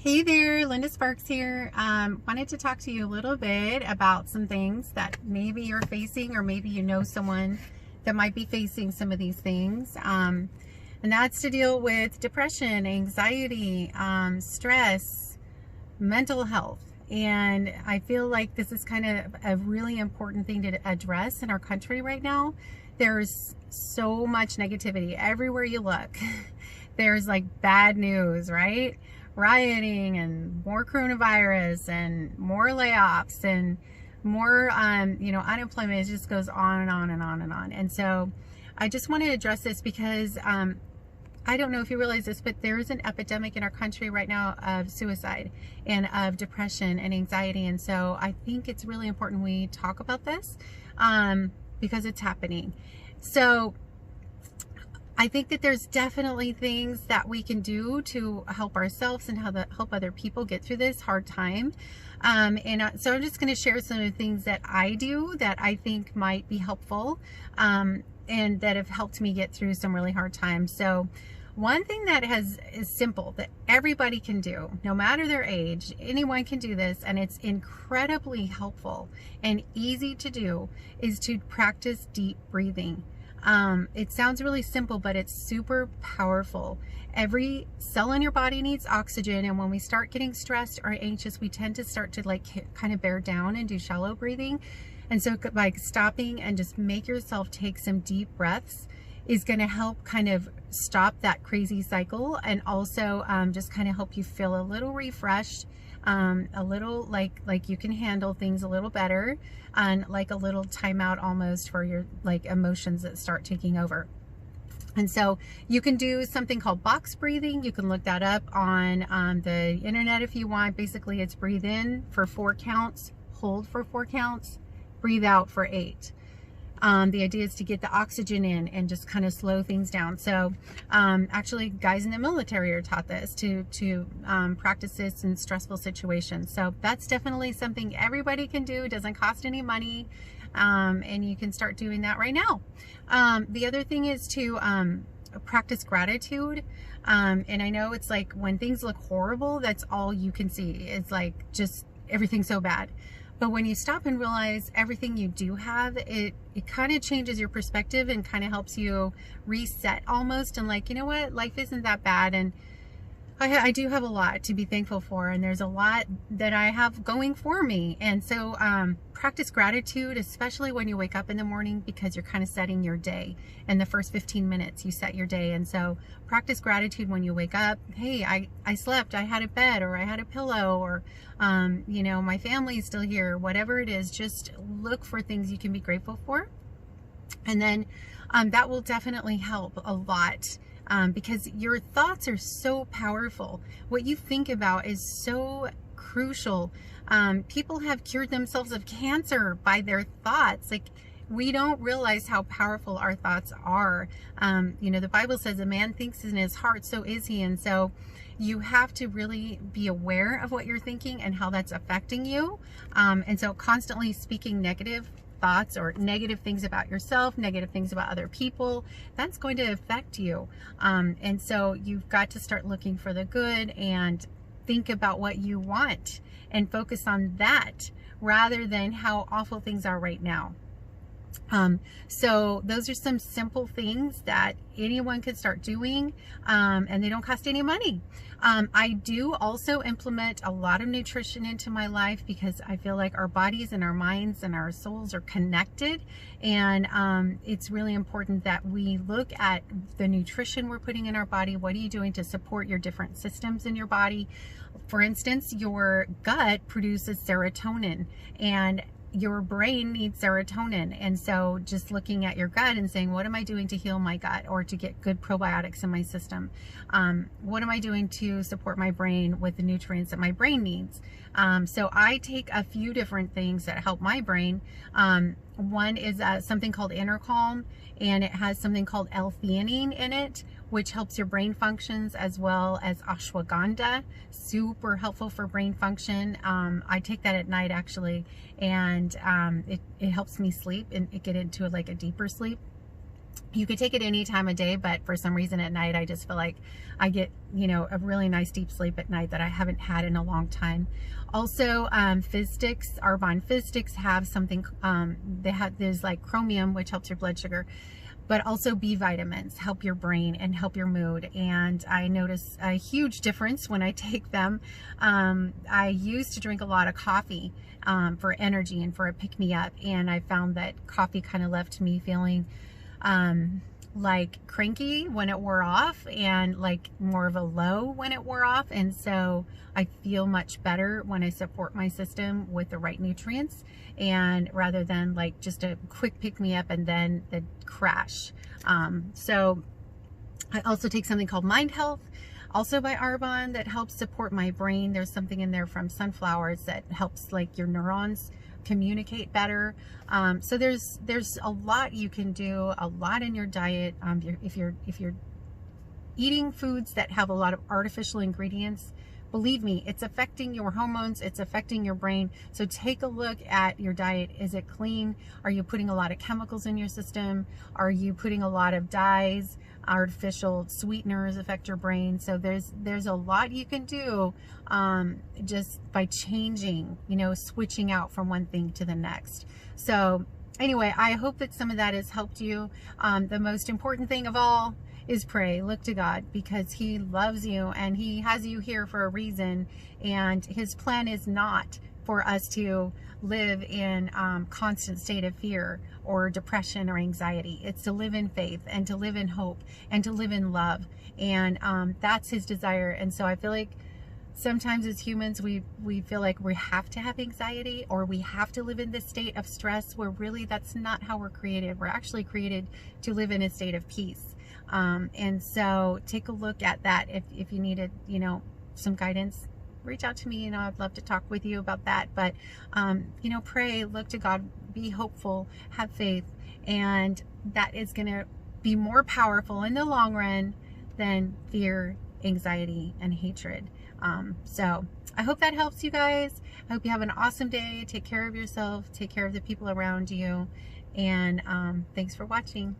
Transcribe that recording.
Hey there, Linda Sparks here. Wanted to talk to you a little bit about some things that maybe you're facing, or maybe you know someone that might be facing some of these things. And that's to deal with depression, anxiety, stress, mental health. And I feel like this is kind of a really important thing to address in our country right now. There's so much negativity everywhere you look. There's like bad news, right? Rioting and more coronavirus and more layoffs and more unemployment. It just goes on and on and on and on. And so I just want to address this because I don't know if you realize this, but there is an epidemic in our country right now of suicide and of depression and anxiety. And so I think it's really important we talk about this because it's happening. So I think that there's definitely things that we can do to help ourselves and help other people get through this hard time. So I'm just going to share some of the things that I do that I think might be helpful and that have helped me get through some really hard times. So one thing that is simple that everybody can do, no matter their age, anyone can do this, and it's incredibly helpful and easy to do, is to practice deep breathing. It sounds really simple, but it's super powerful. Every cell in your body needs oxygen, and when we start getting stressed or anxious, we tend to start to kind of bear down and do shallow breathing. And so like stopping and just make yourself take some deep breaths is going to help kind of stop that crazy cycle, and also just kind of help you feel a little refreshed, a little like you can handle things a little better, and like a little timeout almost for your emotions that start taking over. And so you can do something called box breathing. You can look that up on the internet if you want. Basically, it's breathe in for 4 counts, hold for 4 counts, breathe out for 8. The idea is to get the oxygen in and just kind of slow things down. So actually guys in the military are taught this to practice this in stressful situations. So that's definitely something everybody can do. It doesn't cost any money, and you can start doing that right now. The other thing is to practice gratitude. And I know it's like when things look horrible, that's all you can see. It's like just everything's so bad. But when you stop and realize everything you do have, it kind of changes your perspective and kind of helps you reset almost, and like, you know what, life isn't that bad, and I do have a lot to be thankful for, and there's a lot that I have going for me. And so practice gratitude, especially when you wake up in the morning, because you're kind of setting your day. In the first 15 minutes you set your day, and so practice gratitude when you wake up. Hey, I slept, I had a bed, or I had a pillow, or my family's still here, whatever it is. Just look for things you can be grateful for, and then that will definitely help a lot. Because your thoughts are so powerful. What you think about is so crucial. People have cured themselves of cancer by their thoughts. Like, we don't realize how powerful our thoughts are. The Bible says a man thinks in his heart, so is he. And so you have to really be aware of what you're thinking and how that's affecting you. And so constantly speaking negative thoughts or negative things about yourself, negative things about other people, that's going to affect you. And so you've got to start looking for the good and think about what you want and focus on that rather than how awful things are right now. So those are some simple things that anyone could start doing, and they don't cost any money. I do also implement a lot of nutrition into my life because I feel like our bodies and our minds and our souls are connected, and it's really important that we look at the nutrition we're putting in our body. What are you doing to support your different systems in your body? For instance, your gut produces serotonin, and your brain needs serotonin. And so just looking at your gut and saying, what am I doing to heal my gut or to get good probiotics in my system? What am I doing to support my brain with the nutrients that my brain needs? So I take a few different things that help my brain. One is something called Intercalm, and it has something called L-theanine in it, which helps your brain functions, as well as ashwagandha, super helpful for brain function. I take that at night actually, and it helps me sleep and get into like a deeper sleep. You could take it any time of day, but for some reason at night, I just feel like I get, you know, a really nice deep sleep at night that I haven't had in a long time. Also, Fizz Sticks, Arbonne Fizz Sticks have something, there's like chromium, which helps your blood sugar, but also B vitamins help your brain and help your mood. And I notice a huge difference when I take them. I used to drink a lot of coffee for energy and for a pick-me-up, and I found that coffee kind of left me feeling like cranky when it wore off, and like more of a low when it wore off. And so I feel much better when I support my system with the right nutrients, and rather than like just a quick pick me up and then the crash. So I also take something called Mind Health, also by Arbonne, that helps support my brain. There's something in there from sunflowers that helps like your neurons communicate better. So there's a lot you can do, a lot in your diet. If you're eating foods that have a lot of artificial ingredients, believe me, it's affecting your hormones, it's affecting your brain. So take a look at your diet. Is it clean? Are you putting a lot of chemicals in your system? Are you putting a lot of dyes? Artificial sweeteners affect your brain. So there's a lot you can do just by changing, you know, switching out from one thing to the next. So anyway, I hope that some of that has helped you. The most important thing of all is pray. Look to God, because He loves you and He has you here for a reason. And His plan is not for us to live in constant state of fear or depression or anxiety. It's to live in faith and to live in hope and to live in love. And that's His desire. And so I feel like sometimes as humans, we feel like we have to have anxiety or we have to live in this state of stress, where really that's not how we're created. We're actually created to live in a state of peace. And so take a look at that. If you needed, you know, some guidance, reach out to me. You know, I'd love to talk with you about that. But, you know, pray, look to God, be hopeful, have faith, and that is going to be more powerful in the long run than fear, anxiety, and hatred. So I hope that helps you guys. I hope you have an awesome day. Take care of yourself, take care of the people around you, and thanks for watching.